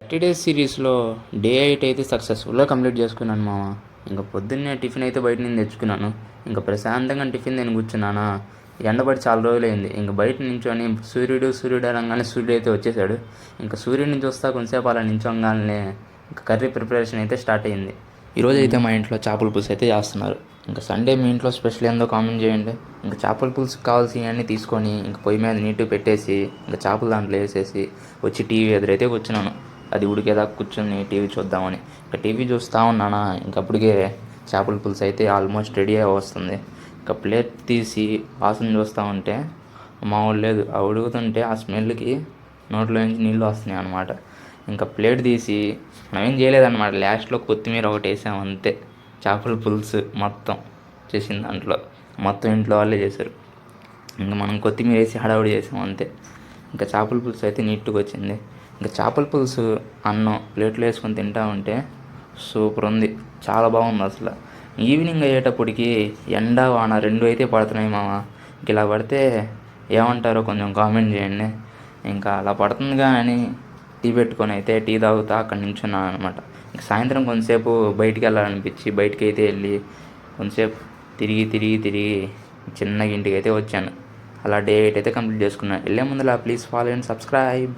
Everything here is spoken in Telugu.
30 డేస్ సిరీస్‌లో డే 8 అయితే సక్సెస్‌ఫుల్‌గా కంప్లీట్ చేసుకున్నాను మామ. ఇంక పొద్దున్నే టిఫిన్ అయితే బయట నుంచి తెచ్చుకున్నాను. ఇంక ప్రశాంతంగా టిఫిన్ తిని కూర్చున్నానా, ఎండబడి చాలా రోజులైంది. ఇంక బయట నించొని సూర్యుడు అనంగానే సూర్యుడైతే వచ్చేసాడు. ఇంక సూర్యుడిని చూస్తా కొంతసేపు అలా నించోంగాల్నే ఇంక కర్రీ ప్రిపరేషన్ అయితే స్టార్ట్ అయింది. ఈరోజైతే మా ఇంట్లో చేపల పులుసు అయితే చేస్తున్నారు. ఇంక సండే మీ ఇంట్లో స్పెషల్ ఏందో కామెంట్ చేయండి. ఇంక చేపల పులుసుకి కావాల్సినవన్నీ తీసుకొని ఇంక పొయ్యి మీద నీట్‌గా పెట్టేసి ఇంక చేపలు దాంట్లో వేసేసి వచ్చి టీవీ ఎదురైతే కూర్చున్నాను. అది ఉడికేదాకా కూర్చొని టీవీ చూద్దామని. ఇంకా టీవీ చూస్తూ ఉన్నానా, ఇంకప్పటికే చేపల పులుసు అయితే ఆల్మోస్ట్ రెడీ అయి వస్తుంది. ఇంకా ప్లేట్ తీసి వాసన చూస్తూ ఉంటే మామూలు లేదు. ఆ ఉడుకుతుంటే ఆ స్మెల్కి నోట్లో నుంచి నీళ్ళు వస్తున్నాయి అన్నమాట. ఇంకా ప్లేట్ తీసి మనం ఏం చేయలేదన్నమాట. లాస్ట్లో కొత్తిమీర ఒకటి వేసాం అంతే. చేపల పులుసు మొత్తం చేసిన దాంట్లో మొత్తం ఇంట్లో వాళ్ళే చేశారు. ఇంకా మనం కొత్తిమీర వేసి హడావుడి చేసాం అంతే. ఇంకా చేపల పులుసు అయితే నీట్గా వచ్చింది. ఇంకా చేపల పులుసు అన్నం ప్లేట్లో వేసుకొని తింటా ఉంటే సూపర్ ఉంది. చాలా బాగుంది అసలు. ఈవినింగ్ అయ్యేటప్పటికి ఎండ వాన రెండు అయితే పడుతున్నాయి మామ. ఇంక ఇలా పడితే ఏమంటారో కొంచెం కామెంట్ చేయండి. ఇంకా అలా పడుతుందిగా అని టీ పెట్టుకొని అయితే టీ తాగుతా అక్కడ నించున్నాను అనమాట. ఇంక సాయంత్రం కొంతసేపు బయటికి వెళ్ళాలనిపించి బయటికి అయితే వెళ్ళి కొంతసేపు తిరిగి చిన్నగా ఇంటికి అయితే వచ్చాను. అలా డే 8 అయితే కంప్లీట్ చేసుకున్నాను. వెళ్ళే ముందులా ప్లీజ్ ఫాలో అండ్ సబ్స్క్రైబ్.